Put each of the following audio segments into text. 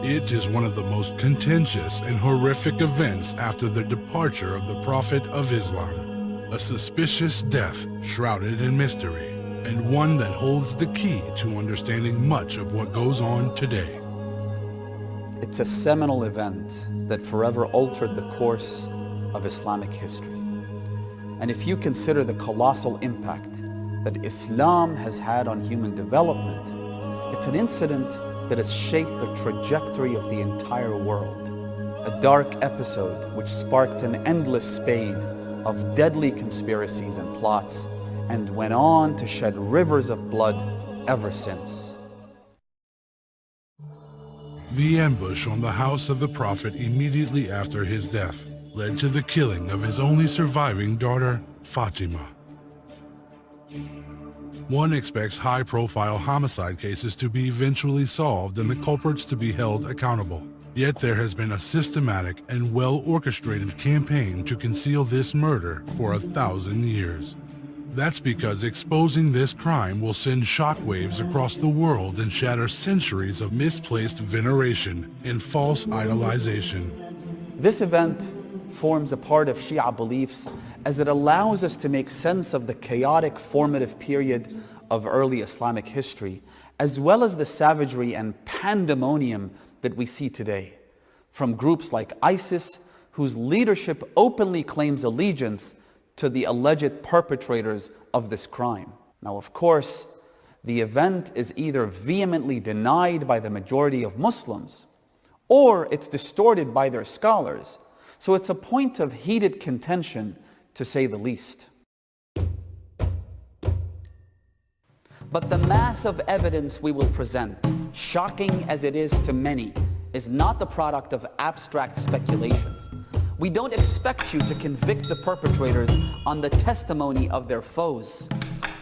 It is one of the most contentious and horrific events after the departure of the Prophet of Islam. A suspicious death shrouded in mystery, and one that holds the key to understanding much of what goes on today. It's a seminal event that forever altered the course of Islamic history. And if you consider the colossal impact that Islam has had on human development, it's an incident that has shaped the trajectory of the entire world. A dark episode which sparked an endless spate of deadly conspiracies and plots and went on to shed rivers of blood ever since. The ambush on the house of the Prophet immediately after his death led to the killing of his only surviving daughter, Fatima. One expects high-profile homicide cases to be eventually solved and the culprits to be held accountable. Yet there has been a systematic and well-orchestrated campaign to conceal this murder for 1,000 years. That's because exposing this crime will send shockwaves across the world and shatter centuries of misplaced veneration and false idolization. This event forms a part of Shia beliefs as it allows us to make sense of the chaotic formative period of early Islamic history, as well as the savagery and pandemonium that we see today, from groups like ISIS, whose leadership openly claims allegiance to the alleged perpetrators of this crime. Now, of course, the event is either vehemently denied by the majority of Muslims, or it's distorted by their scholars. So it's a point of heated contention, to say the least. But the mass of evidence we will present, shocking as it is to many, is not the product of abstract speculations. We don't expect you to convict the perpetrators on the testimony of their foes.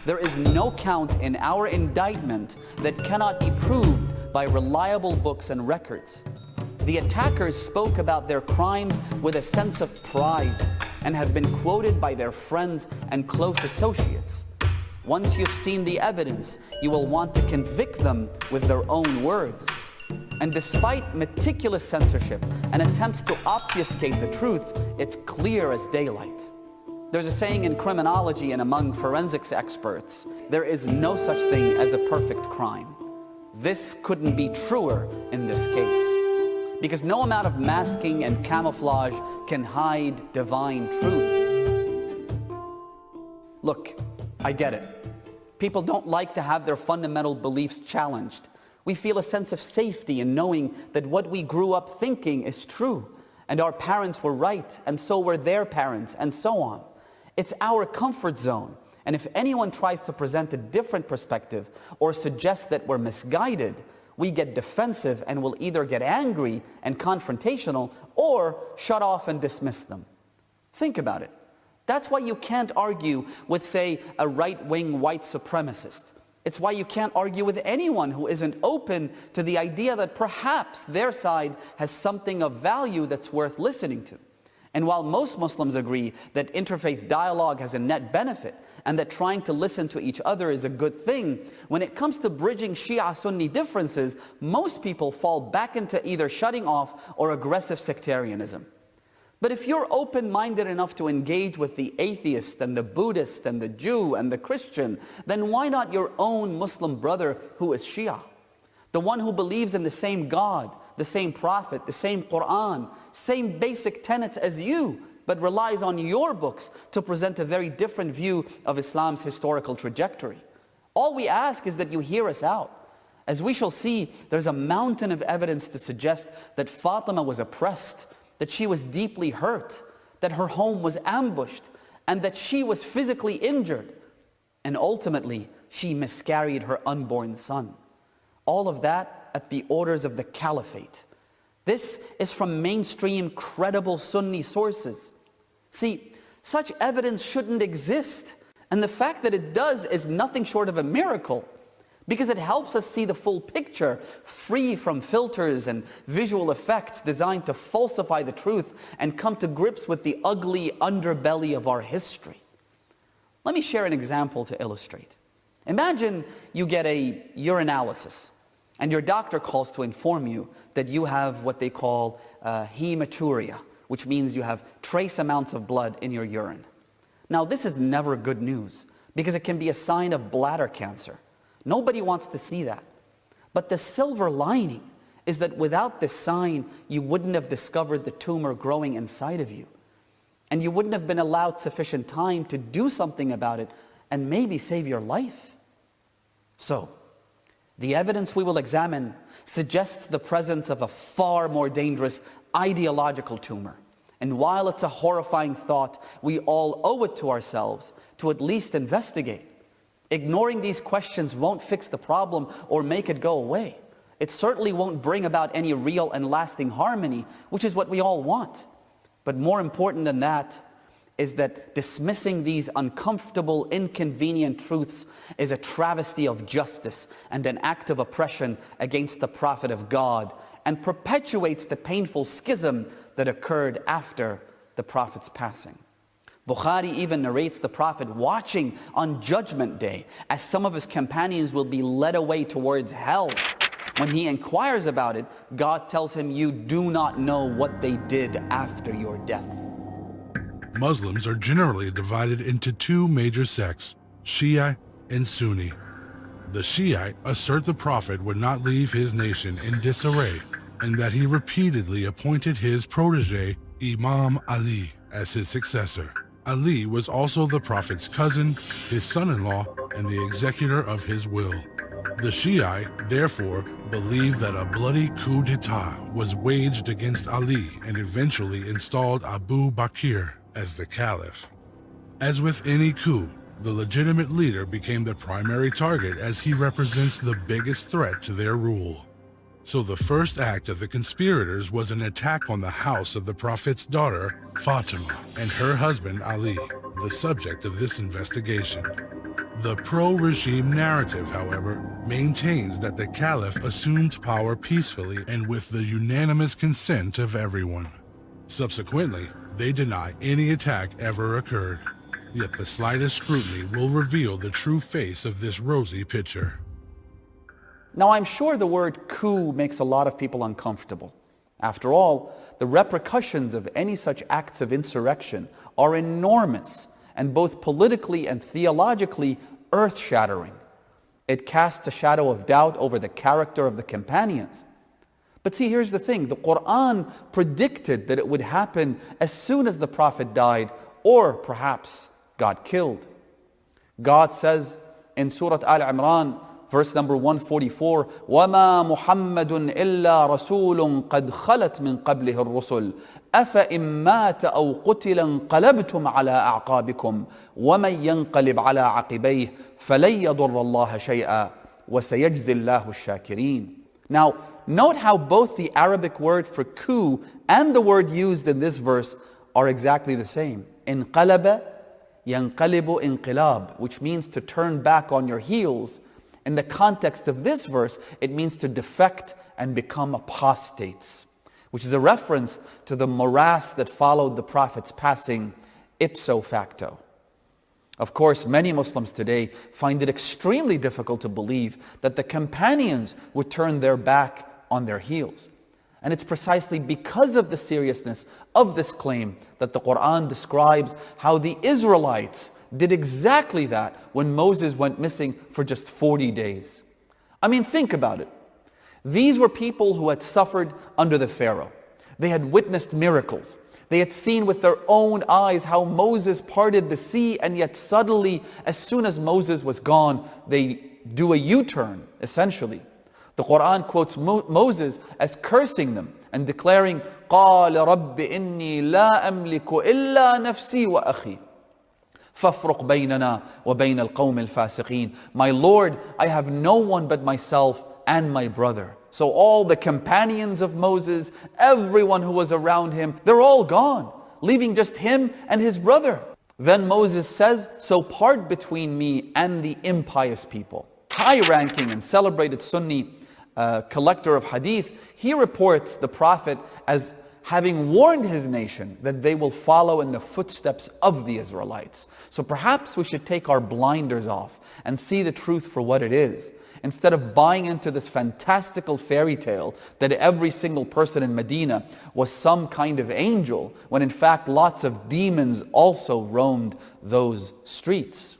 There is no count in our indictment that cannot be proved by reliable books and records. The attackers spoke about their crimes with a sense of pride and have been quoted by their friends and close associates. Once you've seen the evidence, you will want to convict them with their own words. And despite meticulous censorship and attempts to obfuscate the truth, it's clear as daylight. There's a saying in criminology and among forensics experts, there is no such thing as a perfect crime. This couldn't be truer in this case, because no amount of masking and camouflage can hide divine truth. Look, I get it. People don't like to have their fundamental beliefs challenged. We feel a sense of safety in knowing that what we grew up thinking is true, and our parents were right, and so were their parents, and so on. It's our comfort zone, and if anyone tries to present a different perspective or suggest that we're misguided, we get defensive and will either get angry and confrontational or shut off and dismiss them. Think about it. That's why you can't argue with, say, a right-wing white supremacist. It's why you can't argue with anyone who isn't open to the idea that perhaps their side has something of value that's worth listening to. And while most Muslims agree that interfaith dialogue has a net benefit and that trying to listen to each other is a good thing, when it comes to bridging Shia-Sunni differences, most people fall back into either shutting off or aggressive sectarianism. But if you're open-minded enough to engage with the atheist and the Buddhist and the Jew and the Christian, then why not your own Muslim brother who is Shia? The one who believes in the same God, the same Prophet, the same Quran, same basic tenets as you, but relies on your books to present a very different view of Islam's historical trajectory. All we ask is that you hear us out. As we shall see, there's a mountain of evidence to suggest that Fatima was oppressed, that she was deeply hurt, that her home was ambushed, and that she was physically injured. And ultimately, she miscarried her unborn son. All of that at the orders of the caliphate. This is from mainstream, credible Sunni sources. See, such evidence shouldn't exist, and the fact that it does is nothing short of a miracle, because it helps us see the full picture, free from filters and visual effects designed to falsify the truth and come to grips with the ugly underbelly of our history. Let me share an example to illustrate. Imagine you get a urinalysis, and your doctor calls to inform you that you have what they call hematuria, which means you have trace amounts of blood in your urine. Now, this is never good news because it can be a sign of bladder cancer. Nobody wants to see that. But the silver lining is that without this sign, you wouldn't have discovered the tumor growing inside of you. And you wouldn't have been allowed sufficient time to do something about it and maybe save your life. So, the evidence we will examine suggests the presence of a far more dangerous ideological tumor. And while it's a horrifying thought, we all owe it to ourselves to at least investigate. Ignoring these questions won't fix the problem or make it go away. It certainly won't bring about any real and lasting harmony, which is what we all want. But more important than that is that dismissing these uncomfortable, inconvenient truths is a travesty of justice and an act of oppression against the Prophet of God, and perpetuates the painful schism that occurred after the Prophet's passing. Bukhari even narrates the Prophet watching on Judgment Day as some of his companions will be led away towards hell. When he inquires about it, God tells him, "You do not know what they did after your death." Muslims are generally divided into two major sects, Shia and Sunni. The Shiite assert the Prophet would not leave his nation in disarray, and that he repeatedly appointed his protege, Imam Ali, as his successor. Ali was also the Prophet's cousin, his son-in-law, and the executor of his will. The Shiite, therefore, believed that a bloody coup d'etat was waged against Ali and eventually installed Abu Bakr as the caliph. As with any coup, the legitimate leader became the primary target as he represents the biggest threat to their rule. So the first act of the conspirators was an attack on the house of the Prophet's daughter, Fatima, and her husband, Ali, the subject of this investigation. The pro-regime narrative, however, maintains that the caliph assumed power peacefully and with the unanimous consent of everyone. Subsequently, they deny any attack ever occurred. Yet the slightest scrutiny will reveal the true face of this rosy picture. Now, I'm sure the word coup makes a lot of people uncomfortable. After all, the repercussions of any such acts of insurrection are enormous and both politically and theologically earth-shattering. It casts a shadow of doubt over the character of the companions. But see, here's the thing. The Quran predicted that it would happen as soon as the Prophet died or perhaps got killed. God says in Surah Al-Imran, verse number 144, وَمَا مُحَمَّدٌ إِلَّا رَسُولٌ قَدْ خَلَتْ مِنْ قَبْلِهِ الرُّسُلُ أَفَإِن مَّاتَ أَوْ قُتِلَ انقَلَبْتُمْ عَلَى أَعْقَابِكُمْ وَمَن يَنقَلِبْ عَلَى عَقِبَيْهِ فَلَن يَضُرَّ اللَّهَ شَيْئًا وَسَيَجْزِي اللَّهُ الشَّاكِرِينَ. Now, note how both the Arabic word for coup and the word used in this verse are exactly the same. انقلب ينقلب انقلاب, which means to turn back on your heels. In the context of this verse, it means to defect and become apostates, which is a reference to the morass that followed the Prophet's passing ipso facto. Of course, many Muslims today find it extremely difficult to believe that the companions would turn their back on their heels. And it's precisely because of the seriousness of this claim that the Quran describes how the Israelites did exactly that when Moses went missing for just 40 days. I mean, think about it. These were people who had suffered under the Pharaoh. They had witnessed miracles. They had seen with their own eyes how Moses parted the sea, and yet suddenly, as soon as Moses was gone, they do a U-turn, essentially. The Quran quotes Moses as cursing them and declaring, قَالَ رَبِّ إِنِّي لَا أَمْلِكُ إِلَّا نَفْسِي وَأَخِي فَافْرُقْ بَيْنَنَا وَبَيْنَ الْقَوْمِ الْفَاسِقِينَ. My Lord, I have no one but myself and my brother. So all the companions of Moses, everyone who was around him, they're all gone, leaving just him and his brother. Then Moses says, so part between me and the impious people. High-ranking and celebrated Sunni collector of hadith, he reports the Prophet as having warned his nation that they will follow in the footsteps of the Israelites. So perhaps we should take our blinders off and see the truth for what it is, instead of buying into this fantastical fairy tale that every single person in Medina was some kind of angel, when in fact lots of demons also roamed those streets.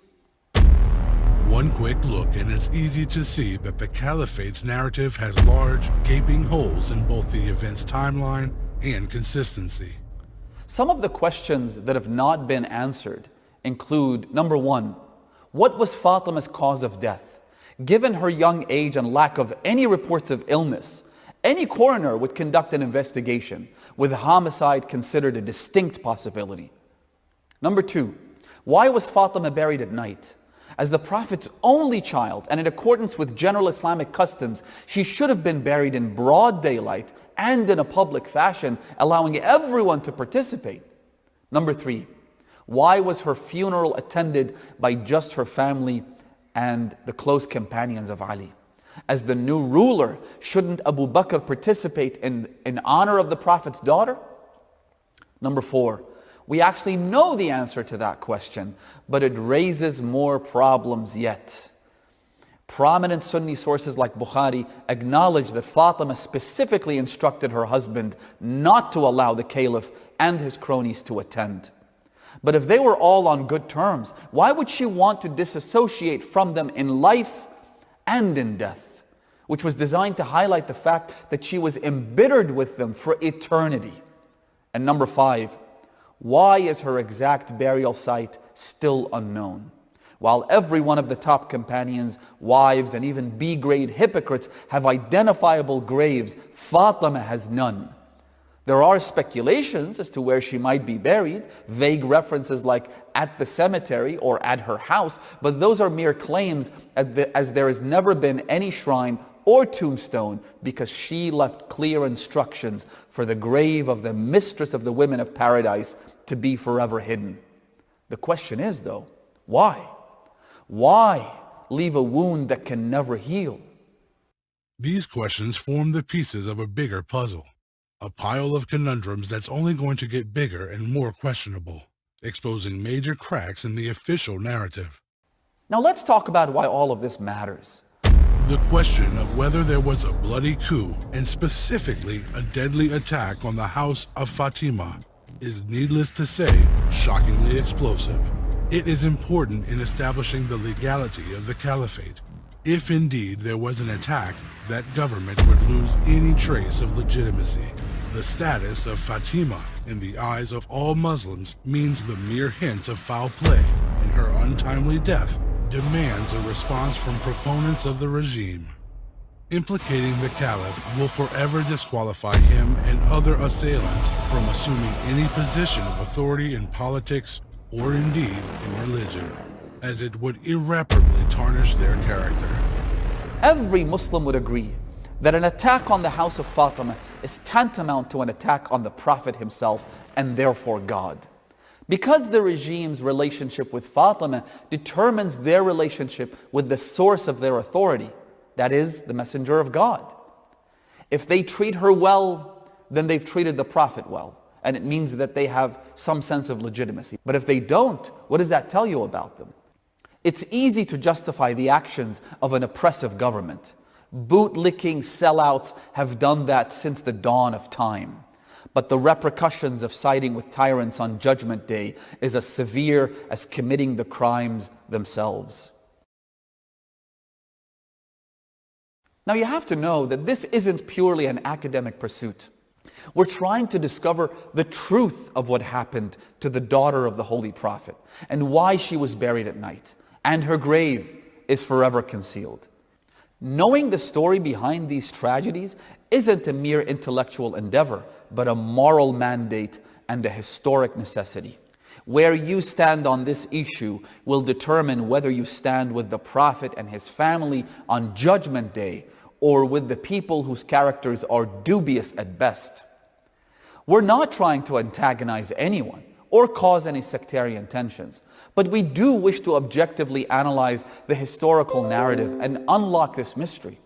One quick look and it's easy to see that the Caliphate's narrative has large, gaping holes in both the event's timeline and consistency. Some of the questions that have not been answered include, number one, what was Fatima's cause of death? Given her young age and lack of any reports of illness, any coroner would conduct an investigation, with homicide considered a distinct possibility. Number two, why was Fatima buried at night? As the Prophet's only child, and in accordance with general Islamic customs, she should have been buried in broad daylight and in a public fashion, allowing everyone to participate. Number three, why was her funeral attended by just her family and the close companions of Ali? As the new ruler, shouldn't Abu Bakr participate in honor of the Prophet's daughter? Number four, we actually know the answer to that question, but it raises more problems yet. Prominent Sunni sources like Bukhari acknowledge that Fatima specifically instructed her husband not to allow the caliph and his cronies to attend. But if they were all on good terms, why would she want to disassociate from them in life and in death, which was designed to highlight the fact that she was embittered with them for eternity? And number five, why is her exact burial site still unknown? While every one of the top companions, wives, and even B-grade hypocrites have identifiable graves, Fatima has none. There are speculations as to where she might be buried, vague references like at the cemetery or at her house, but those are mere claims as there has never been any shrine or tombstone, because she left clear instructions for the grave of the mistress of the women of paradise to be forever hidden. The question is though, why? Why leave a wound that can never heal? These questions form the pieces of a bigger puzzle, a pile of conundrums that's only going to get bigger and more questionable, exposing major cracks in the official narrative. Now let's talk about why all of this matters. The question of whether there was a bloody coup, and specifically a deadly attack on the house of Fatima, is needless to say, shockingly explosive. It is important in establishing the legality of the caliphate. If indeed there was an attack, that government would lose any trace of legitimacy. The status of Fatima in the eyes of all Muslims means the mere hint of foul play in her untimely death demands a response from proponents of the regime. Implicating the caliph will forever disqualify him and other assailants from assuming any position of authority in politics or indeed in religion, as it would irreparably tarnish their character. Every Muslim would agree that an attack on the house of Fatima is tantamount to an attack on the Prophet himself and therefore God. Because the regime's relationship with Fatima determines their relationship with the source of their authority, that is, the Messenger of God. If they treat her well, then they've treated the Prophet well, and it means that they have some sense of legitimacy. But if they don't, what does that tell you about them? It's easy to justify the actions of an oppressive government. Bootlicking sellouts have done that since the dawn of time. But the repercussions of siding with tyrants on Judgment Day is as severe as committing the crimes themselves. Now you have to know that this isn't purely an academic pursuit. We're trying to discover the truth of what happened to the daughter of the Holy Prophet and why she was buried at night, and her grave is forever concealed. Knowing the story behind these tragedies isn't a mere intellectual endeavor, but a moral mandate and a historic necessity. Where you stand on this issue will determine whether you stand with the Prophet and his family on Judgment Day or with the people whose characters are dubious at best. We're not trying to antagonize anyone or cause any sectarian tensions, but we do wish to objectively analyze the historical narrative and unlock this mystery.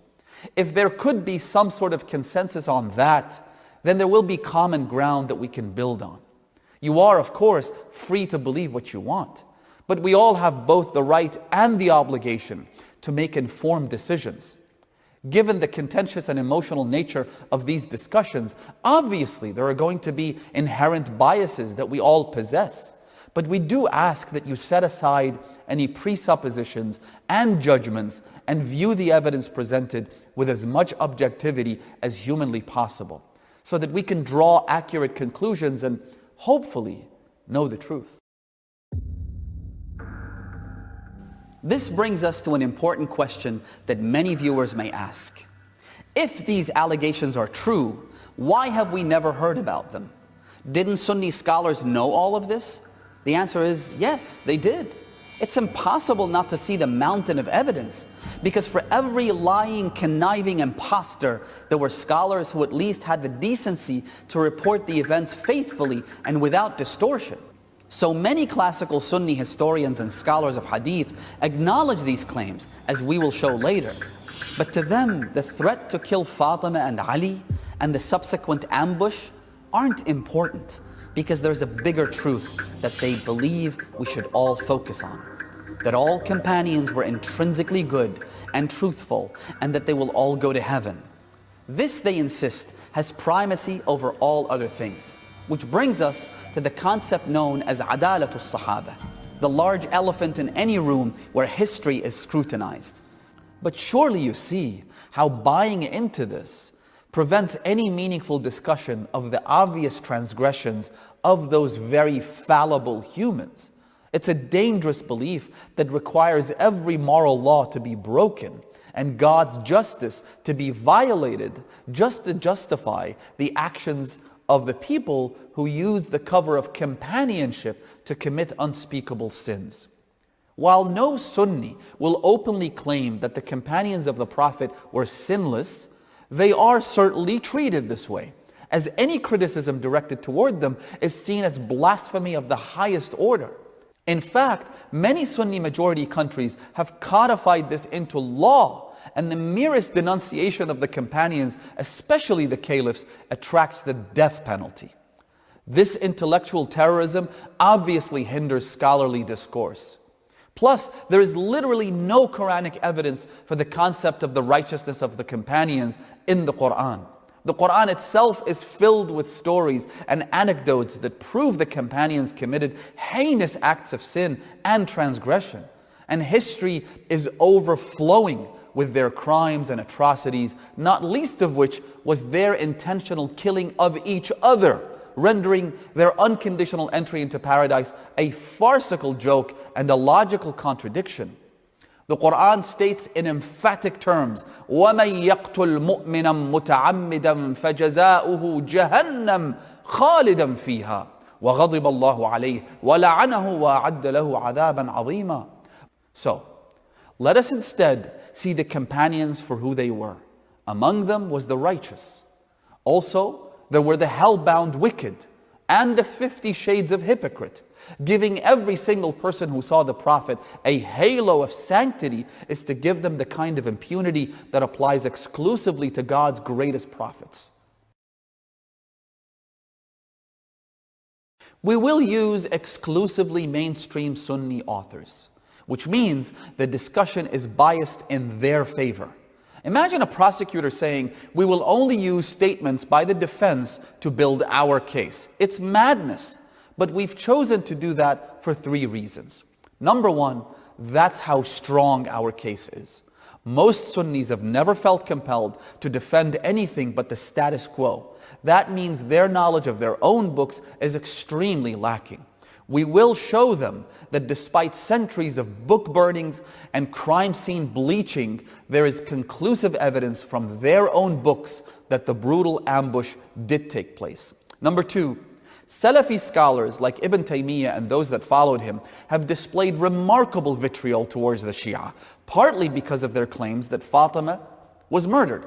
If there could be some sort of consensus on that, then there will be common ground that we can build on. You are, of course, free to believe what you want, but we all have both the right and the obligation to make informed decisions. Given the contentious and emotional nature of these discussions, obviously there are going to be inherent biases that we all possess. But we do ask that you set aside any presuppositions and judgments and view the evidence presented with as much objectivity as humanly possible, so that we can draw accurate conclusions and hopefully know the truth. This brings us to an important question that many viewers may ask. If these allegations are true, why have we never heard about them? Didn't Sunni scholars know all of this? The answer is yes, they did. It's impossible not to see the mountain of evidence, because for every lying, conniving imposter, there were scholars who at least had the decency to report the events faithfully and without distortion. So many classical Sunni historians and scholars of hadith acknowledge these claims, as we will show later. But to them, the threat to kill Fatima and Ali and the subsequent ambush aren't important, because there's a bigger truth that they believe we should all focus on. That all companions were intrinsically good and truthful, and that they will all go to heaven. This, they insist, has primacy over all other things. Which brings us to the concept known as adalatul sahaba, the large elephant in any room where history is scrutinized. But surely you see how buying into this prevents any meaningful discussion of the obvious transgressions of those very fallible humans. It's a dangerous belief that requires every moral law to be broken and God's justice to be violated just to justify the actions of the people who use the cover of companionship to commit unspeakable sins. While no Sunni will openly claim that the companions of the Prophet were sinless, they are certainly treated this way, as any criticism directed toward them is seen as blasphemy of the highest order. In fact, many Sunni majority countries have codified this into law, and the merest denunciation of the companions, especially the caliphs, attracts the death penalty. This intellectual terrorism obviously hinders scholarly discourse. Plus, there is literally no Quranic evidence for the concept of the righteousness of the companions in the Quran. The Quran itself is filled with stories and anecdotes that prove the companions committed heinous acts of sin and transgression. And history is overflowing with their crimes and atrocities, not least of which was their intentional killing of each other, rendering their unconditional entry into paradise a farcical joke and a logical contradiction. The Quran states in emphatic terms, وَمَن يَقْتُلْ مُؤْمِنًا مُتَعَمِّدًا فَجَزَاؤُهُ جَهَنَّمْ خَالِدًا فِيهَا وَغَضِبَ اللَّهُ عَلَيْهِ وَلَعَنَهُ وَأَعَدَّ لَهُ عَذَابًا عَظِيمًا. So, let us instead see the companions for who they were. Among them was the righteous. Also, there were the hell-bound wicked and the 50 shades of hypocrite. Giving every single person who saw the Prophet a halo of sanctity is to give them the kind of impunity that applies exclusively to God's greatest prophets. We will use exclusively mainstream Sunni authors, which means the discussion is biased in their favor. Imagine a prosecutor saying, we will only use statements by the defense to build our case. It's madness. But we've chosen to do that for 3 reasons. Number one, that's how strong our case is. Most Sunnis have never felt compelled to defend anything but the status quo. That means their knowledge of their own books is extremely lacking. We will show them that despite centuries of book burnings and crime scene bleaching, there is conclusive evidence from their own books that the brutal ambush did take place. Number two, Salafi scholars like Ibn Taymiyyah and those that followed him have displayed remarkable vitriol towards the Shia, partly because of their claims that Fatima was murdered.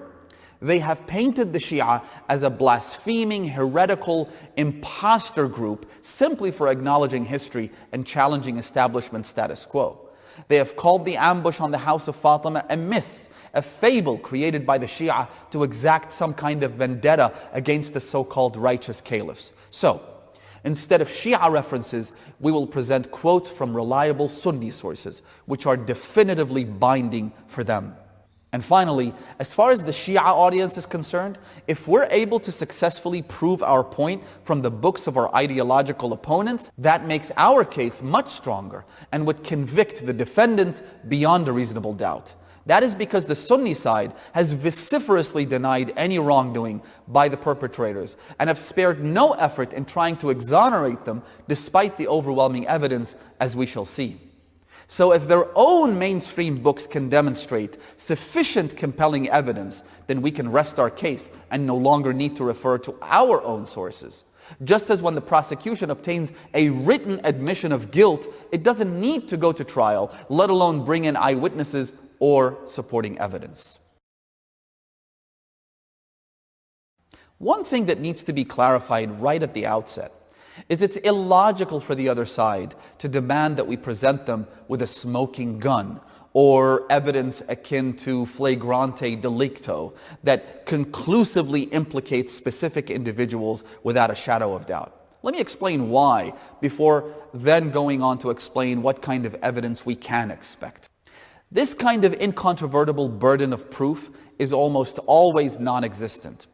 They have painted the Shia as a blaspheming, heretical, imposter group simply for acknowledging history and challenging establishment status quo. They have called the ambush on the house of Fatima a myth, a fable created by the Shia to exact some kind of vendetta against the so-called righteous caliphs. So, Instead of Shia references, we will present quotes from reliable Sunni sources, which are definitively binding for them. And finally, as far as the Shia audience is concerned, if we're able to successfully prove our point from the books of our ideological opponents, that makes our case much stronger and would convict the defendants beyond a reasonable doubt. That is because the Sunni side has vociferously denied any wrongdoing by the perpetrators and have spared no effort in trying to exonerate them despite the overwhelming evidence, as we shall see. So if their own mainstream books can demonstrate sufficient compelling evidence, then we can rest our case and no longer need to refer to our own sources. Just as when the prosecution obtains a written admission of guilt, it doesn't need to go to trial, let alone bring in eyewitnesses or supporting evidence. One thing that needs to be clarified right at the outset is it's illogical for the other side to demand that we present them with a smoking gun or evidence akin to flagrante delicto that conclusively implicates specific individuals without a shadow of doubt. Let me explain why before then going on to explain what kind of evidence we can expect. This kind of incontrovertible burden of proof is almost always non-existent.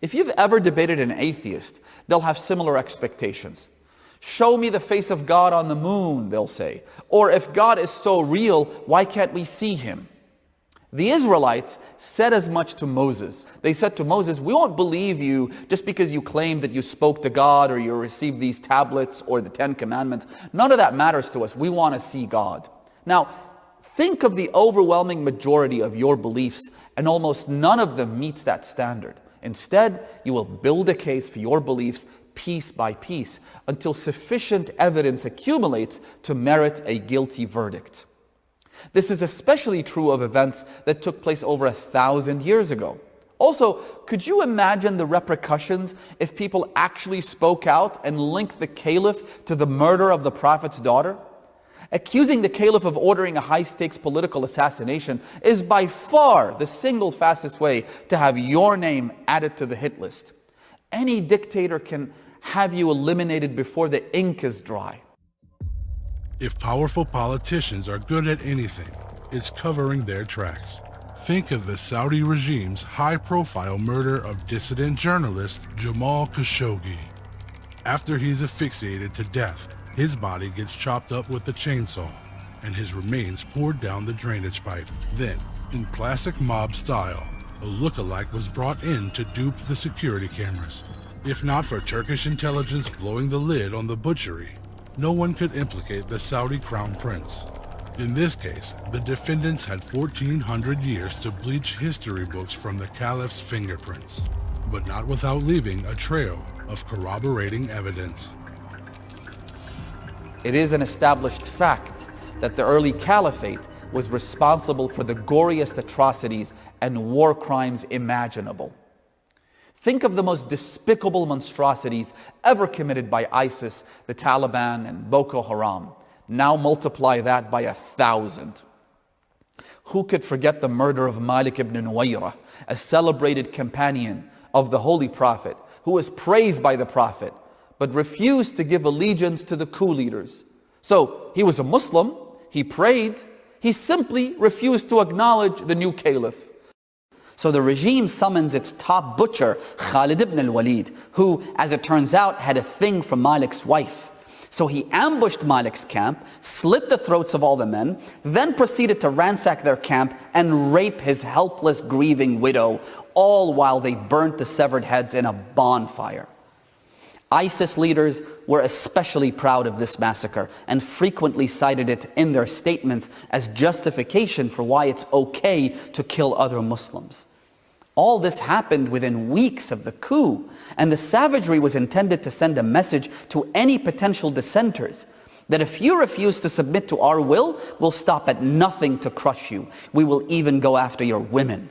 If you've ever debated an atheist, they'll have similar expectations. Show me the face of God on the moon, they'll say. Or if God is so real, why can't we see him? The Israelites said as much to Moses. They said to Moses, we won't believe you just because you claim that you spoke to God or you received these tablets or the 10 Commandments. None of that matters to us. We want to see God. Now, think of the overwhelming majority of your beliefs, and almost none of them meets that standard. Instead, you will build a case for your beliefs piece by piece until sufficient evidence accumulates to merit a guilty verdict. This is especially true of events that took place over 1,000 years ago. Also, could you imagine the repercussions if people actually spoke out and linked the caliph to the murder of the prophet's daughter? Accusing the caliph of ordering a high-stakes political assassination is by far the single fastest way to have your name added to the hit list. Any dictator can have you eliminated before the ink is dry. If powerful politicians are good at anything, it's covering their tracks. Think of the Saudi regime's high-profile murder of dissident journalist Jamal Khashoggi. After he's asphyxiated to death, his body gets chopped up with a chainsaw, and his remains poured down the drainage pipe. Then, in classic mob style, a lookalike was brought in to dupe the security cameras. If not for Turkish intelligence blowing the lid on the butchery, no one could implicate the Saudi crown prince. In this case, the defendants had 1,400 years to bleach history books from the caliph's fingerprints, but not without leaving a trail of corroborating evidence. It is an established fact that the early caliphate was responsible for the goriest atrocities and war crimes imaginable. Think of the most despicable monstrosities ever committed by ISIS, the Taliban, and Boko Haram. Now multiply that by 1,000. Who could forget the murder of Malik ibn Nuwayra, a celebrated companion of the Holy Prophet, who was praised by the Prophet, but refused to give allegiance to the coup leaders. So he was a Muslim, he prayed, he simply refused to acknowledge the new caliph. So the regime summons its top butcher, Khalid ibn al-Walid, who, as it turns out, had a thing for Malik's wife. So he ambushed Malik's camp, slit the throats of all the men, then proceeded to ransack their camp and rape his helpless, grieving widow, all while they burnt the severed heads in a bonfire. ISIS leaders were especially proud of this massacre and frequently cited it in their statements as justification for why it's okay to kill other Muslims. All this happened within weeks of the coup, and the savagery was intended to send a message to any potential dissenters that if you refuse to submit to our will, we'll stop at nothing to crush you. We will even go after your women.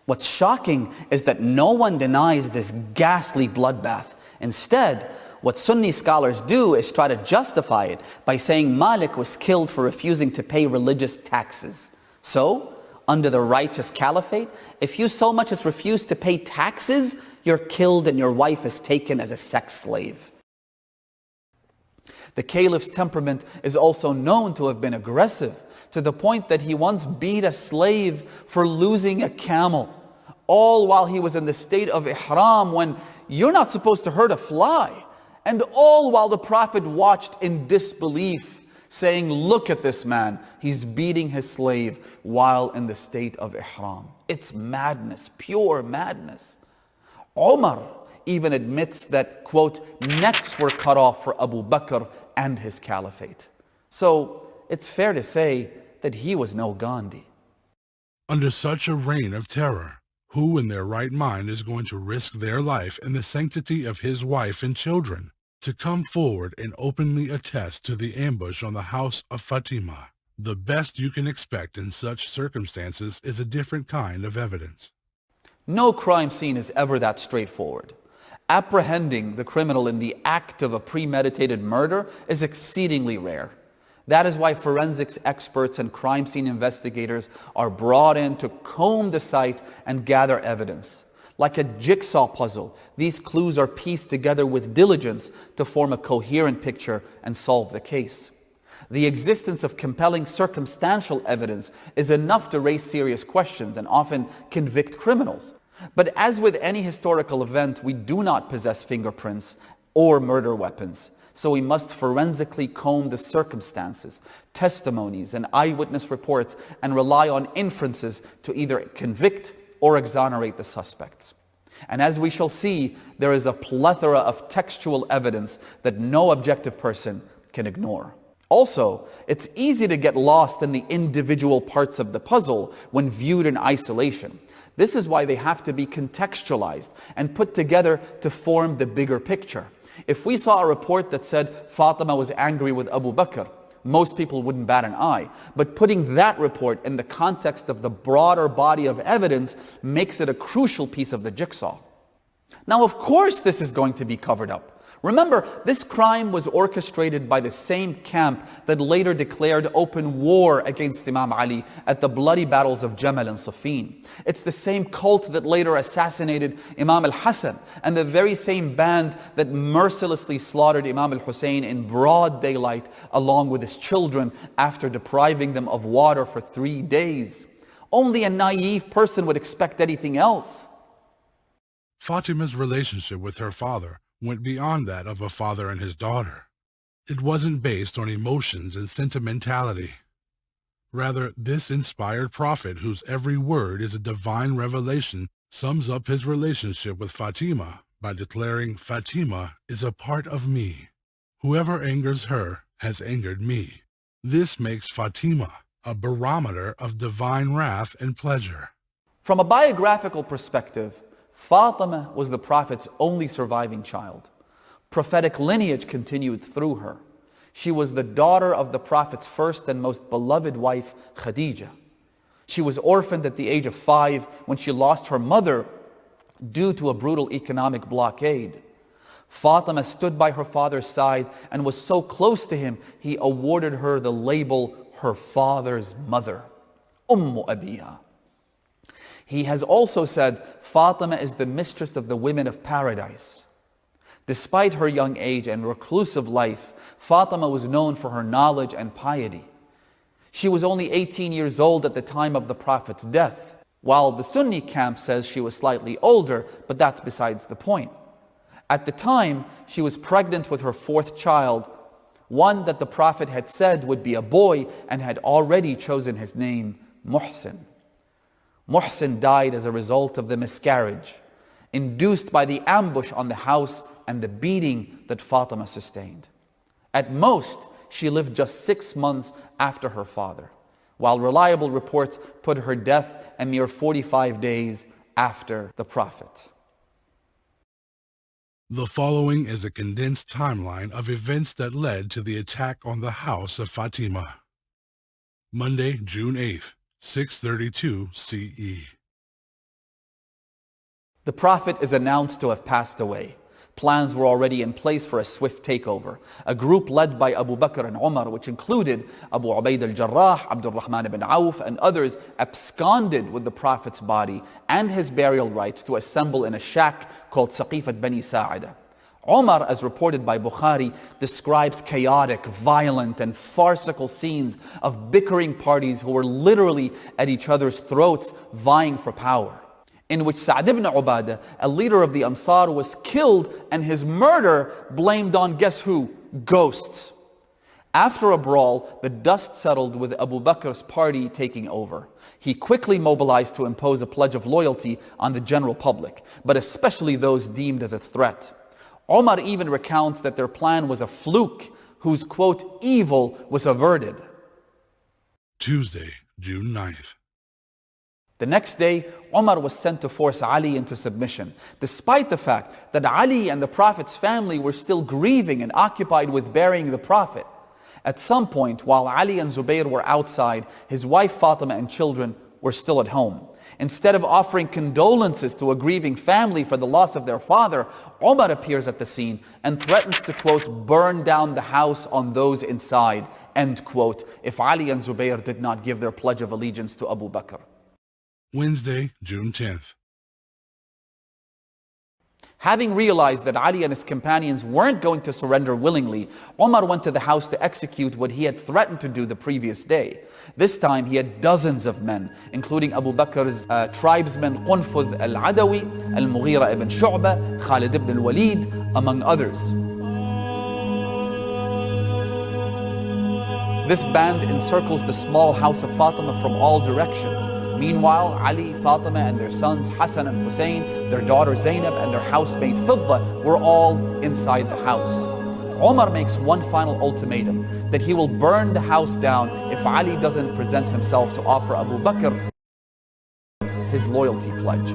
What's shocking is that no one denies this ghastly bloodbath. Instead, what Sunni scholars do is try to justify it by saying Malik was killed for refusing to pay religious taxes. So, under the righteous caliphate, if you so much as refuse to pay taxes, you're killed and your wife is taken as a sex slave. The caliph's temperament is also known to have been aggressive, to the point that he once beat a slave for losing a camel, all while he was in the state of ihram, when you're not supposed to hurt a fly, and all while the Prophet watched in disbelief, saying, "Look at this man, he's beating his slave while in the state of ihram." It's madness, pure madness. Umar even admits that, quote, necks were cut off for Abu Bakr and his caliphate. So it's fair to say that he was no Gandhi. Under such a reign of terror, who in their right mind is going to risk their life and the sanctity of his wife and children to come forward and openly attest to the ambush on the house of Fatima? The best you can expect in such circumstances is a different kind of evidence. No crime scene is ever that straightforward. Apprehending the criminal in the act of a premeditated murder is exceedingly rare. That is why forensics experts and crime scene investigators are brought in to comb the site and gather evidence. Like a jigsaw puzzle, these clues are pieced together with diligence to form a coherent picture and solve the case. The existence of compelling circumstantial evidence is enough to raise serious questions and often convict criminals. But as with any historical event, we do not possess fingerprints or murder weapons. So we must forensically comb the circumstances, testimonies, and eyewitness reports and rely on inferences to either convict or exonerate the suspects. And as we shall see, there is a plethora of textual evidence that no objective person can ignore. Also, it's easy to get lost in the individual parts of the puzzle when viewed in isolation. This is why they have to be contextualized and put together to form the bigger picture. If we saw a report that said Fatima was angry with Abu Bakr, most people wouldn't bat an eye. But putting that report in the context of the broader body of evidence makes it a crucial piece of the jigsaw. Now, of course, this is going to be covered up. Remember, this crime was orchestrated by the same camp that later declared open war against Imam Ali at the bloody battles of Jamal and Siffin. It's the same cult that later assassinated Imam al-Hassan, and the very same band that mercilessly slaughtered Imam al-Hussein in broad daylight along with his children after depriving them of water for 3 days. Only a naive person would expect anything else. Fatima's relationship with her father went beyond that of a father and his daughter. It wasn't based on emotions and sentimentality. Rather, this inspired prophet, whose every word is a divine revelation, sums up his relationship with Fatima by declaring, "Fatima is a part of me. Whoever angers her has angered me." This makes Fatima a barometer of divine wrath and pleasure. From a biographical perspective, Fatima was the Prophet's only surviving child. Prophetic lineage continued through her. She was the daughter of the Prophet's first and most beloved wife, Khadija. She was orphaned at the age of 5 when she lost her mother due to a brutal economic blockade. Fatima stood by her father's side and was so close to him, he awarded her the label, her father's mother, Ummu Abiha. He has also said, Fatima is the mistress of the women of paradise. Despite her young age and reclusive life, Fatima was known for her knowledge and piety. She was only 18 years old at the time of the Prophet's death, while the Sunni camp says she was slightly older, but that's besides the point. At the time, she was pregnant with her 4th child, one that the Prophet had said would be a boy and had already chosen his name, Muhsin. Muhsin died as a result of the miscarriage, induced by the ambush on the house and the beating that Fatima sustained. At most, she lived just 6 months after her father, while reliable reports put her death a mere 45 days after the Prophet. The following is a condensed timeline of events that led to the attack on the house of Fatima. Monday, June 8th, 632 CE. The Prophet is announced to have passed away. Plans were already in place for a swift takeover. A group led by Abu Bakr and Umar, which included Abu Ubaid al-Jarrah, Abdul Rahman ibn Auf, and others, absconded with the Prophet's body and his burial rites to assemble in a shack called Saqifat Bani Sa'ida. Omar, as reported by Bukhari, describes chaotic, violent, and farcical scenes of bickering parties who were literally at each other's throats vying for power, in which Sa'd ibn Ubadah, a leader of the Ansar, was killed and his murder blamed on, guess who? Ghosts. After a brawl, the dust settled with Abu Bakr's party taking over. He quickly mobilized to impose a pledge of loyalty on the general public, but especially those deemed as a threat. Omar even recounts that their plan was a fluke whose, quote, evil was averted. Tuesday, June 9th. The next day, Omar was sent to force Ali into submission, despite the fact that Ali and the Prophet's family were still grieving and occupied with burying the Prophet. At some point, while Ali and Zubayr were outside, his wife Fatima and children were still at home. Instead of offering condolences to a grieving family for the loss of their father, Omar appears at the scene and threatens to, quote, burn down the house on those inside, end quote, if Ali and Zubayr did not give their pledge of allegiance to Abu Bakr. Wednesday, June 10th. Having realized that Ali and his companions weren't going to surrender willingly, Omar went to the house to execute what he had threatened to do the previous day. This time he had dozens of men, including Abu Bakr's tribesmen Qunfudh al-Adawi, al-Mughira ibn Shu'bah, Khalid ibn al-Walid, among others. This band encircles the small house of Fatima from all directions. Meanwhile, Ali, Fatima and their sons Hassan and Hussein, their daughter Zainab and their housemate Fidda were all inside the house. Omar makes one final ultimatum, that he will burn the house down if Ali doesn't present himself to offer Abu Bakr his loyalty pledge.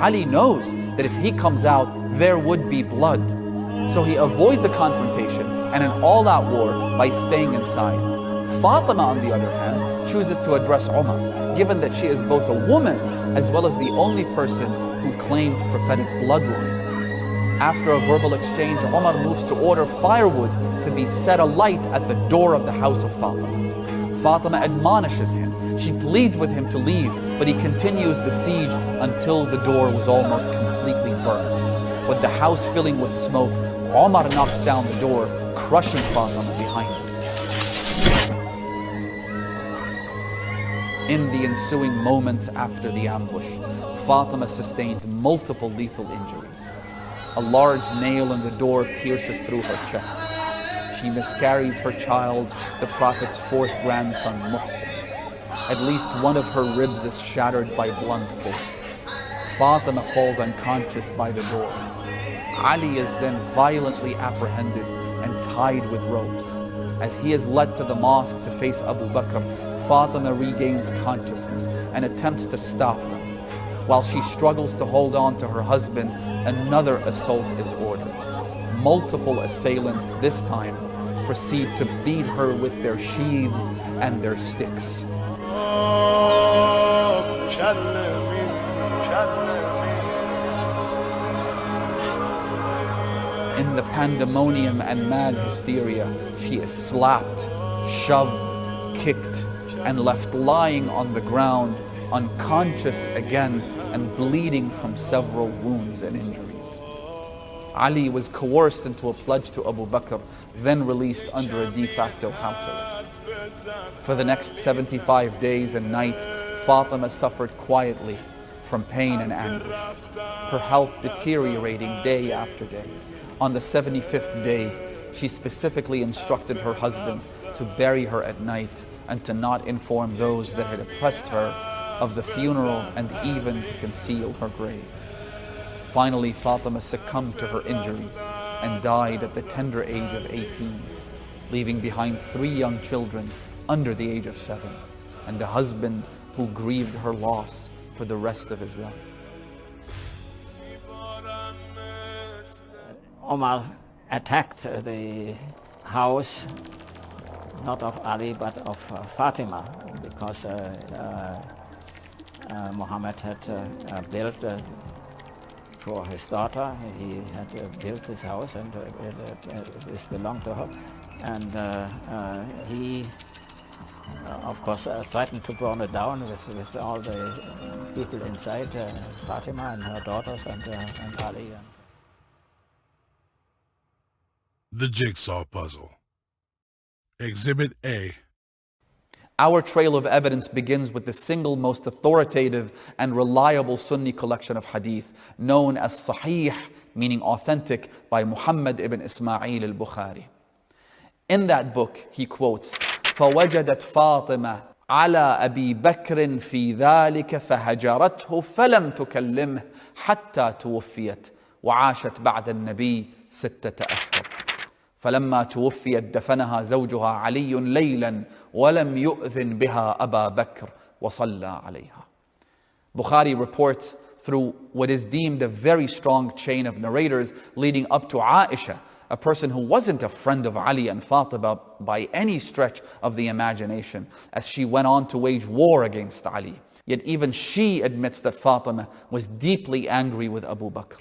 Ali knows that if he comes out, there would be blood. So he avoids a confrontation and an all-out war by staying inside. Fatima, on the other hand, chooses to address Omar, given that she is both a woman as well as the only person who claimed prophetic bloodline. After a verbal exchange, Omar moves to order firewood to be set alight at the door of the house of Fatima. Fatima admonishes him. She pleads with him to leave, but he continues the siege until the door was almost completely burnt. With the house filling with smoke, Omar knocks down the door, crushing Fatima behind him. In the ensuing moments after the ambush, Fatima sustained multiple lethal injuries. A large nail in the door pierces through her chest. She miscarries her child, the Prophet's fourth grandson, Muhsin. At least one of her ribs is shattered by blunt force. Fatima falls unconscious by the door. Ali is then violently apprehended and tied with ropes. As he is led to the mosque to face Abu Bakr, Fatima regains consciousness and attempts to stop them. While she struggles to hold on to her husband, another assault is ordered. Multiple assailants this time proceed to beat her with their sheaths and their sticks. In the pandemonium and mad hysteria, she is slapped, shoved, kicked, and left lying on the ground, unconscious again and bleeding from several wounds and injuries. Ali was coerced into a pledge to Abu Bakr, then released under a de facto house arrest. For the next 75 days and nights, Fatima suffered quietly from pain and anguish, her health deteriorating day after day. On the 75th day, she specifically instructed her husband to bury her at night and to not inform those that had oppressed her of the funeral and even to conceal her grave. Finally, Fatima succumbed to her injuries and died at the tender age of 18, leaving behind 3 young children under the age of 7 and a husband who grieved her loss for the rest of his life. Omar attacked the house, not of Ali, but of Fatima, because Muhammad had built for his daughter. He had built this house and this belonged to her. And he, of course, threatened to burn it down with all the people inside, Fatima and her daughters and Ali. The Jigsaw Puzzle. Exhibit A. Our trail of evidence begins with the single most authoritative and reliable Sunni collection of hadith, known as Sahih, meaning authentic, by Muhammad ibn Ismail al-Bukhari. In that book, he quotes, فَوَجَدَتْ فَاطِمَةٌ على أبي بكر في ذلك فهجرته فلم تكلمه حتى توفيت وعاشت بعد النبي 6 أشهر فلما توفيت دفنها زوجها علي ليلا ولم يؤذن بها أبا بكر وصلى عليها. Bukhari reports through what is deemed a very strong chain of narrators leading up to Aisha, a person who wasn't a friend of Ali and Fatima by any stretch of the imagination, as she went on to wage war against Ali. Yet even she admits that Fatima was deeply angry with Abu Bakr.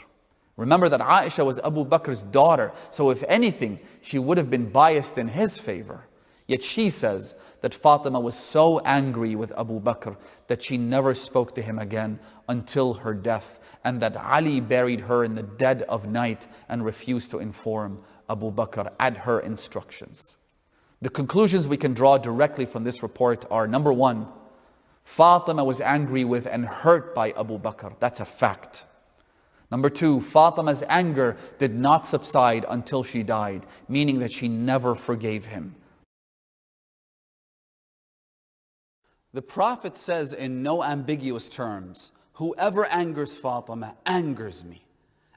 Remember that Aisha was Abu Bakr's daughter, so if anything, she would have been biased in his favor. Yet she says that Fatima was so angry with Abu Bakr that she never spoke to him again until her death, and that Ali buried her in the dead of night and refused to inform Abu Bakr at her instructions. The conclusions we can draw directly from this report are: number one, Fatima was angry with and hurt by Abu Bakr. That's a fact. Number two, Fatima's anger did not subside until she died, meaning that she never forgave him. The Prophet says in no ambiguous terms, whoever angers Fatima angers me.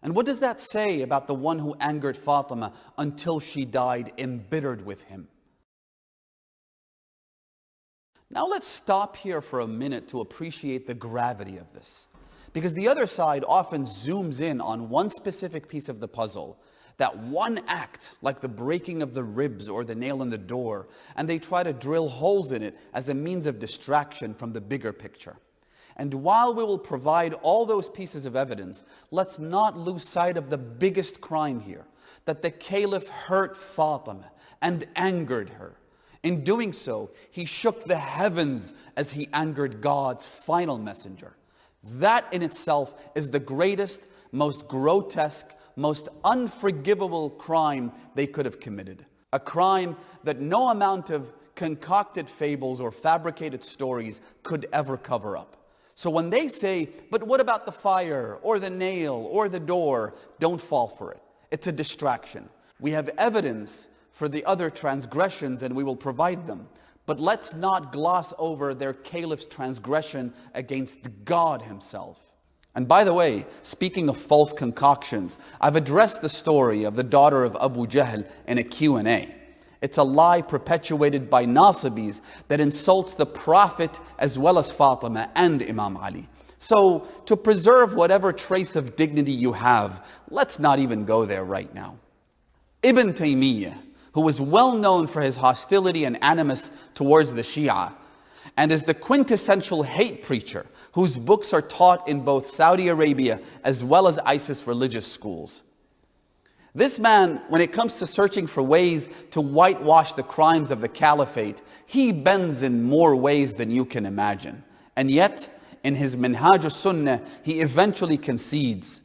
And what does that say about the one who angered Fatima until she died embittered with him? Now let's stop here for a minute to appreciate the gravity of this. Because the other side often zooms in on one specific piece of the puzzle, that one act, like the breaking of the ribs or the nail in the door, and they try to drill holes in it as a means of distraction from the bigger picture. And while we will provide all those pieces of evidence, let's not lose sight of the biggest crime here, that the Caliph hurt Fatima and angered her. In doing so, he shook the heavens as he angered God's final messenger. That in itself is the greatest, most grotesque, most unforgivable crime they could have committed. A crime that no amount of concocted fables or fabricated stories could ever cover up. So when they say, but what about the fire or the nail or the door? Don't fall for it. It's a distraction. We have evidence for the other transgressions and we will provide them. But let's not gloss over their caliph's transgression against God himself. And by the way, speaking of false concoctions, I've addressed the story of the daughter of Abu Jahl in a Q&A. It's a lie perpetuated by Nasibis that insults the Prophet as well as Fatima and Imam Ali. So to preserve whatever trace of dignity you have, let's not even go there right now. Ibn Taymiyyah, who was well known for his hostility and animus towards the Shia, and is the quintessential hate preacher whose books are taught in both Saudi Arabia as well as ISIS religious schools. This man, when it comes to searching for ways to whitewash the crimes of the caliphate, he bends in more ways than you can imagine. And yet, in his Minhaj al-Sunnah, he eventually concedes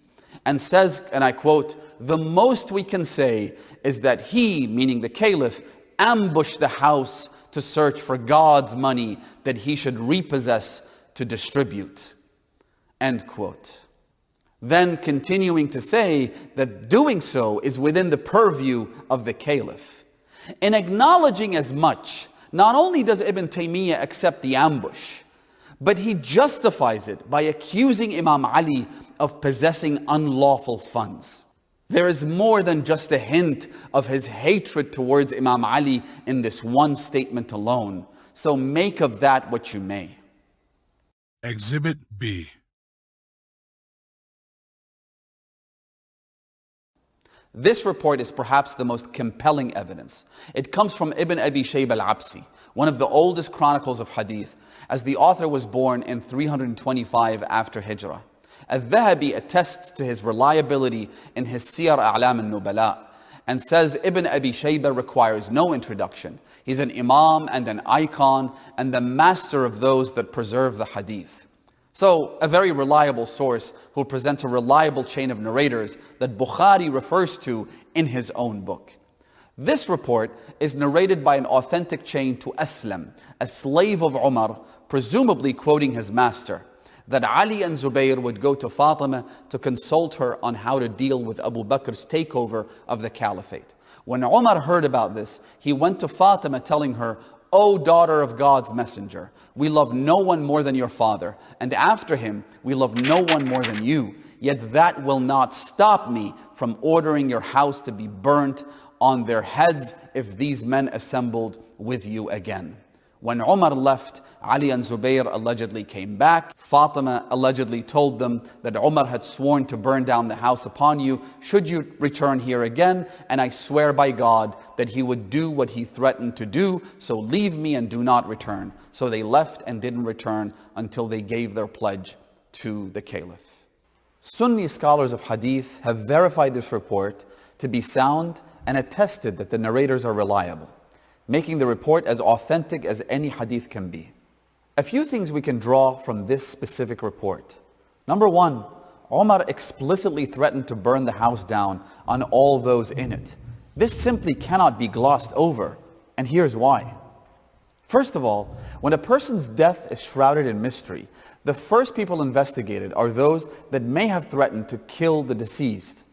and says, and I quote, "The most we can say is that he," meaning the caliph, "ambushed the house to search for God's money that he should repossess to distribute." End quote. Then continuing to say that doing so is within the purview of the caliph. In acknowledging as much, not only does Ibn Taymiyyah accept the ambush, but he justifies it by accusing Imam Ali of possessing unlawful funds. There is more than just a hint of his hatred towards Imam Ali in this one statement alone. So make of that what you may. Exhibit B. This report is perhaps the most compelling evidence. It comes from Ibn Abi Shayba al-Absi, one of the oldest chronicles of hadith, as the author was born in 325 after Hijrah. Al-Dhahabi attests to his reliability in his Siyar A'lam al-Nubala and says Ibn Abi Shayba requires no introduction. He's an imam and an icon and the master of those that preserve the hadith. So, a very reliable source who presents a reliable chain of narrators that Bukhari refers to in his own book. This report is narrated by an authentic chain to Aslam, a slave of Umar, presumably quoting his master, that Ali and Zubayr would go to Fatima to consult her on how to deal with Abu Bakr's takeover of the caliphate. When Umar heard about this, he went to Fatima telling her, "O daughter of God's messenger, we love no one more than your father, and after him we love no one more than you. Yet that will not stop me from ordering your house to be burnt on their heads if these men assembled with you again." When Umar left, Ali and Zubayr allegedly came back. Fatima allegedly told them that Umar had sworn to burn down the house upon you should you return here again, and I swear by God that he would do what he threatened to do, so leave me and do not return. So they left and didn't return until they gave their pledge to the caliph. Sunni scholars of hadith have verified this report to be sound and attested that the narrators are reliable, making the report as authentic as any hadith can be. A few things we can draw from this specific report. Number one, Umar explicitly threatened to burn the house down on all those in it. This simply cannot be glossed over, and here's why. First of all, when a person's death is shrouded in mystery, the first people investigated are those that may have threatened to kill the deceased.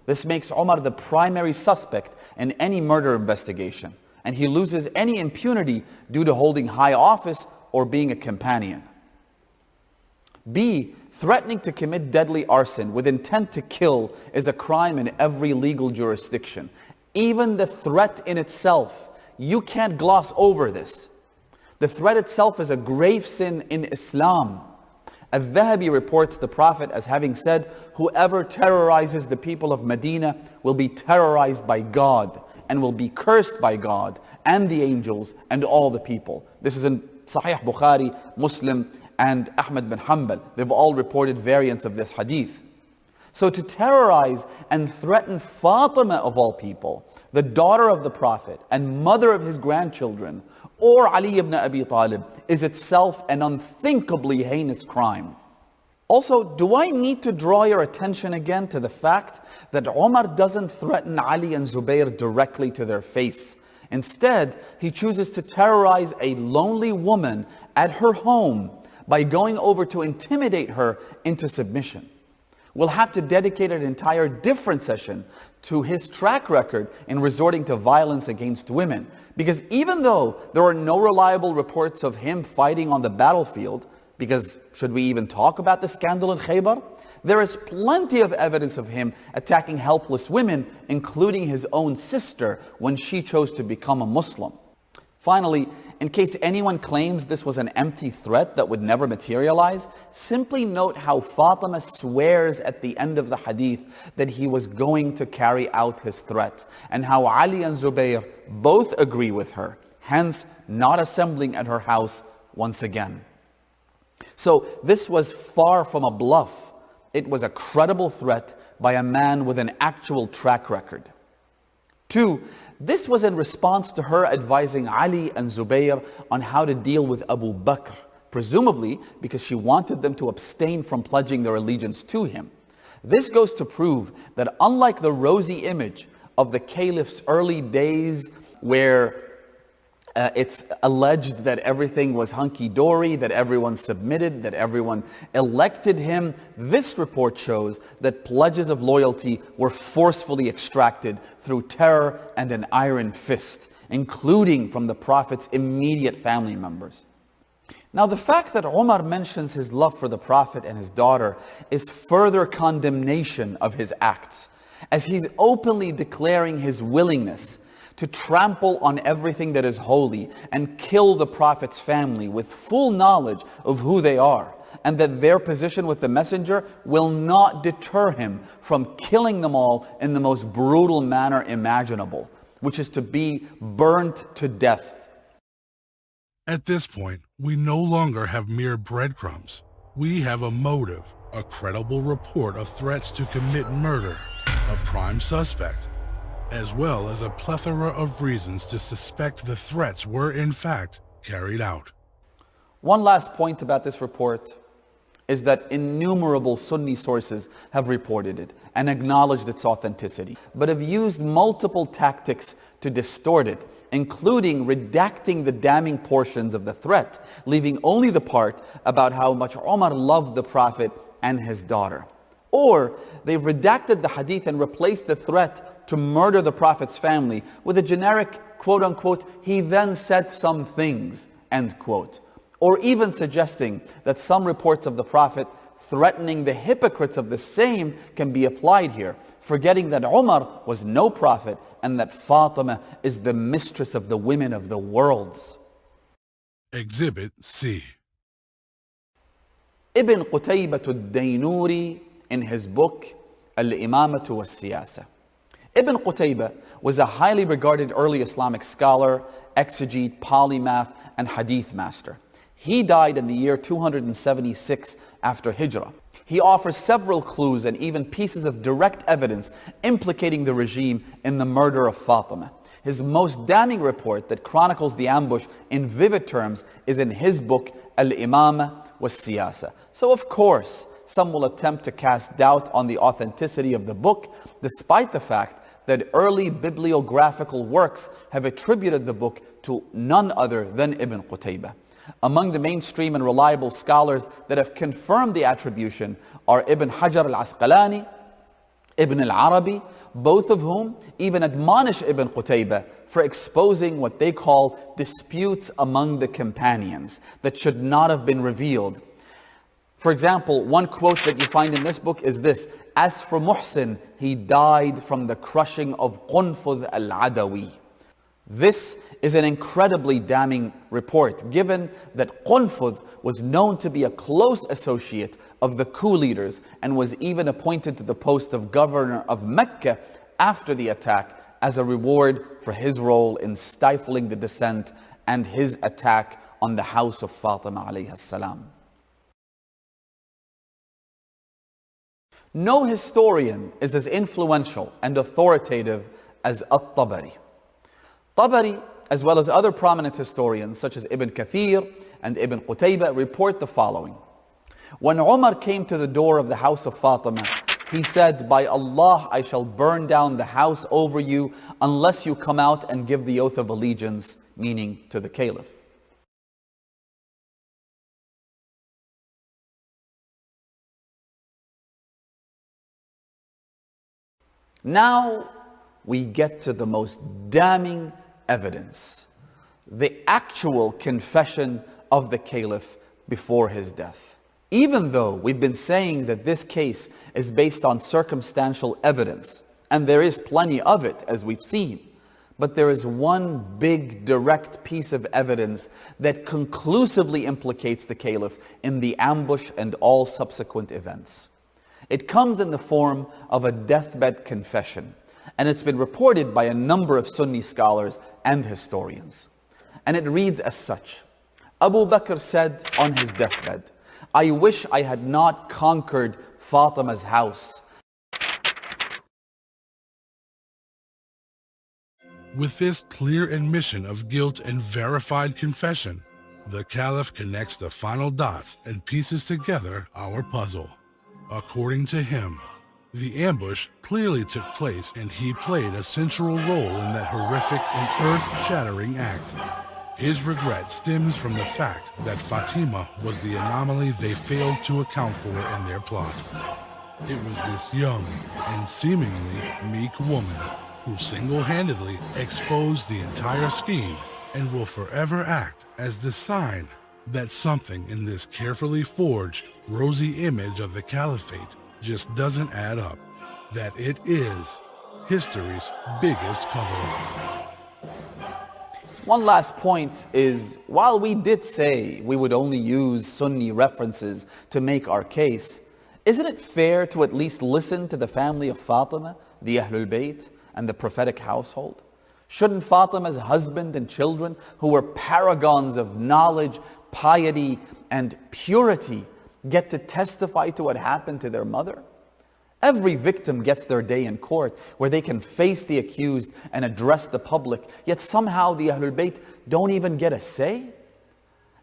This makes Umar the primary suspect in any murder investigation, and he loses any impunity due to holding high office or being a companion. B, threatening to commit deadly arson with intent to kill is a crime in every legal jurisdiction. Even the threat in itself, you can't gloss over this. The threat itself is a grave sin in Islam. Al-Dhahabi reports the Prophet as having said, "Whoever terrorizes the people of Medina will be terrorized by God and will be cursed by God and the angels and all the people." This is in Sahih Bukhari, Muslim, and Ahmad bin Hanbal. They've all reported variants of this hadith. So to terrorize and threaten Fatima of all people, the daughter of the Prophet and mother of his grandchildren, or Ali ibn Abi Talib, is itself an unthinkably heinous crime. Also, do I need to draw your attention again to the fact that Umar doesn't threaten Ali and Zubayr directly to their face? Instead, he chooses to terrorize a lonely woman at her home by going over to intimidate her into submission. We'll have to dedicate an entire different session to his track record in resorting to violence against women. Because even though there are no reliable reports of him fighting on the battlefield, because should we even talk about the scandal in Khaybar? There is plenty of evidence of him attacking helpless women, including his own sister when she chose to become a Muslim. Finally, in case anyone claims this was an empty threat that would never materialize, simply note how Fatima swears at the end of the hadith that he was going to carry out his threat, and how Ali and Zubayr both agree with her, hence not assembling at her house once again. So this was far from a bluff. It was a credible threat by a man with an actual track record. 2, this was in response to her advising Ali and Zubayr on how to deal with Abu Bakr, presumably because she wanted them to abstain from pledging their allegiance to him. This goes to prove that unlike the rosy image of the caliph's early days where it's alleged that everything was hunky-dory, that everyone submitted, that everyone elected him, this report shows that pledges of loyalty were forcefully extracted through terror and an iron fist, including from the Prophet's immediate family members. Now, the fact that Umar mentions his love for the Prophet and his daughter is further condemnation of his acts, as he's openly declaring his willingness to trample on everything that is holy and kill the Prophet's family with full knowledge of who they are, and that their position with the messenger will not deter him from killing them all in the most brutal manner imaginable, which is to be burnt to death. At this point, we no longer have mere breadcrumbs. We have a motive, a credible report of threats to commit murder, a prime suspect, as well as a plethora of reasons to suspect the threats were in fact carried out. One last point about this report is that innumerable Sunni sources have reported it and acknowledged its authenticity, but have used multiple tactics to to distort it, including redacting the damning portions of the threat, leaving only the part about how much Umar loved the Prophet and his daughter. Or they've redacted the hadith and replaced the threat to murder the Prophet's family with a generic, quote unquote, he then said some things, end quote. Or even suggesting that some reports of the Prophet threatening the hypocrites of the same can be applied here, forgetting that Umar was no prophet and that Fatima is the mistress of the women of the worlds. Exhibit C. Ibn Qutaybah al-Daynuri in his book Al-Imamatu was-Siyasa. Ibn Qutaybah was a highly regarded early Islamic scholar, exegete, polymath, and hadith master. He died in the year 276 after Hijrah. He offers several clues and even pieces of direct evidence implicating the regime in the murder of Fatima. His most damning report that chronicles the ambush in vivid terms is in his book Al-Imamah was-Siyasa. So of course, some will attempt to cast doubt on the authenticity of the book, despite the fact that early bibliographical works have attributed the book to none other than Ibn Qutaybah. Among the mainstream and reliable scholars that have confirmed the attribution are Ibn Hajar al-Asqalani, Ibn al-Arabi, both of whom even admonish Ibn Qutaybah for exposing what they call disputes among the companions that should not have been revealed. For example, one quote that you find in this book is this: as for Muhsin, he died from the crushing of Qunfudh al-Adawi. This is an incredibly damning report, given that Qunfudh was known to be a close associate of the coup leaders and was even appointed to the post of governor of Mecca after the attack as a reward for his role in stifling the dissent and his attack on the house of Fatima alayha salam. No historian is as influential and authoritative as At-Tabari. Tabari, as well as other prominent historians such as Ibn Kathir and Ibn Qutaybah, report the following. When Umar came to the door of the house of Fatima, he said, "By Allah, I shall burn down the house over you unless you come out and give the oath of allegiance," meaning to the caliph. Now we get to the most damning evidence, the actual confession of the caliph before his death. Even though we've been saying that this case is based on circumstantial evidence, and there is plenty of it as we've seen, but there is one big direct piece of evidence that conclusively implicates the caliph in the ambush and all subsequent events. It comes in the form of a deathbed confession, and it's been reported by a number of Sunni scholars and historians. And it reads as such: Abu Bakr said on his deathbed, "I wish I had not conquered Fatima's house." With this clear admission of guilt and verified confession, the Caliph connects the final dots and pieces together our puzzle. According to him, the ambush clearly took place and he played a central role in that horrific and earth-shattering act. His regret stems from the fact that Fatima was the anomaly they failed to account for in their plot. It was this young and seemingly meek woman who single-handedly exposed the entire scheme and will forever act as the sign that something in this carefully forged, rosy image of the caliphate just doesn't add up, that it is history's biggest cover-up. One last point is, while we did say we would only use Sunni references to make our case, isn't it fair to at least listen to the family of Fatima, the Ahlul Bayt, and the prophetic household? Shouldn't Fatima's husband and children, who were paragons of knowledge, piety, and purity, get to testify to what happened to their mother? Every victim gets their day in court where they can face the accused and address the public, yet somehow the Ahlul Bayt don't even get a say?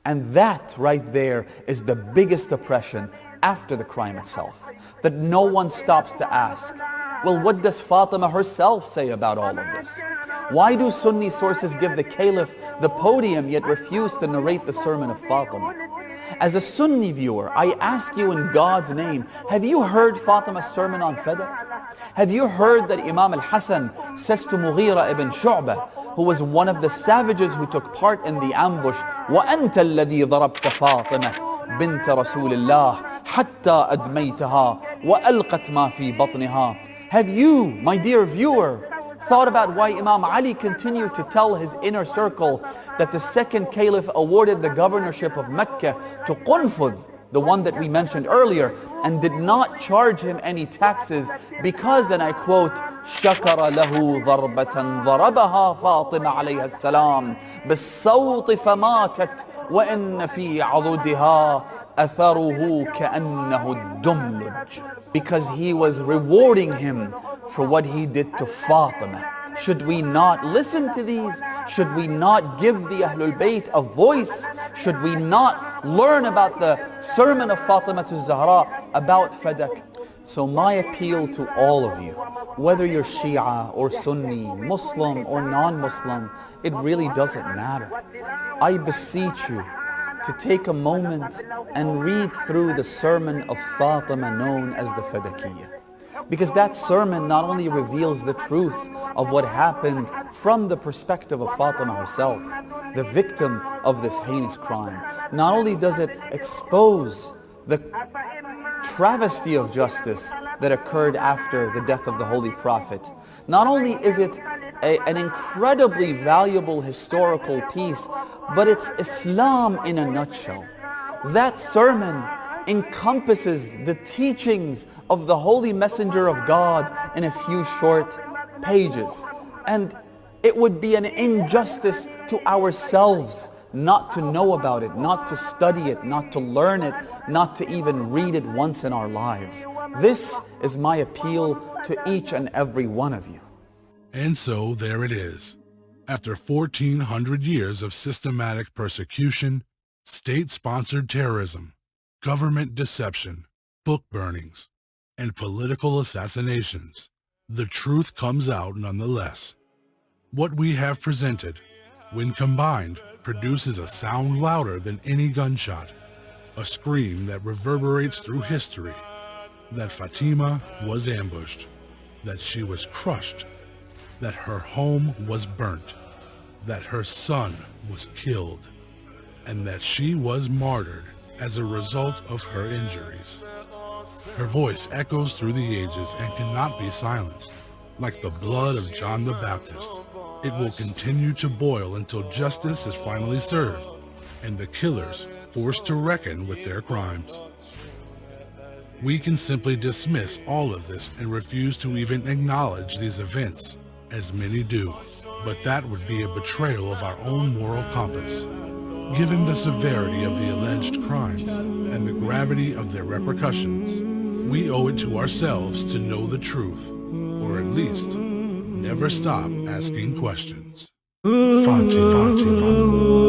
And that right there is the biggest oppression after the crime itself, that no one stops to ask, Well, what does Fatima herself say about all of this? Why do Sunni sources give the Caliph the podium yet refuse to narrate the sermon of Fatima? As a Sunni viewer, I ask you in God's name, have you heard Fatima's sermon on Fadak? Have you heard that Imam al-Hassan says to Mughira ibn Shu'bah, who was one of the savages who took part in the ambush, وَأَنْتَ الَّذِي ضَرَبْتَ فَاطِمَةَ بِنْتَ رَسُولِ اللَّهِ حَتَّى أَدْمَيْتَهَا وَأَلْقَتْ مَا فِي بَطْنِهَا. Have you, my dear viewer, thought about why Imam Ali continued to tell his inner circle that the second caliph awarded the governorship of Mecca to Qunfudh, the one that we mentioned earlier, and did not charge him any taxes because, and I quote, شكر له ضربة ضربها فاطمة عليها السلام بالصوت فماتت وإن في عضدها أثره كأنه الدملج, because he was rewarding him for what he did to Fatima. Should we not listen to these? Should we not give the Ahlul Bayt a voice? Should we not learn about the sermon of Fatima to Zahra about Fadak? So my appeal to all of you, whether you're Shia or Sunni, Muslim or non-Muslim, it really doesn't matter. I beseech you to take a moment and read through the sermon of Fatima known as the Fadakiyya. Because that sermon not only reveals the truth of what happened from the perspective of Fatima herself, the victim of this heinous crime, not only does it expose the travesty of justice that occurred after the death of the Holy Prophet, not only is it an incredibly valuable historical piece, but it's Islam in a nutshell. That sermon encompasses the teachings of the Holy Messenger of God in a few short pages. And it would be an injustice to ourselves not to know about it, not to study it, not to learn it, not to even read it once in our lives. This is my appeal to each and every one of you. And so there it is. After 1,400 years of systematic persecution, state-sponsored terrorism, government deception, book burnings, and political assassinations, the truth comes out nonetheless. What we have presented, when combined, produces a sound louder than any gunshot, a scream that reverberates through history, that Fatima was ambushed, that she was crushed, that her home was burnt, that her son was killed, and that she was martyred as a result of her injuries. Her voice echoes through the ages and cannot be silenced. Like the blood of John the Baptist, it will continue to boil until justice is finally served and the killers forced to reckon with their crimes. We can simply dismiss all of this and refuse to even acknowledge these events, as many do, but that would be a betrayal of our own moral compass. Given the severity of the alleged crimes and the gravity of their repercussions, we owe it to ourselves to know the truth, or at least never stop asking questions. Fatima.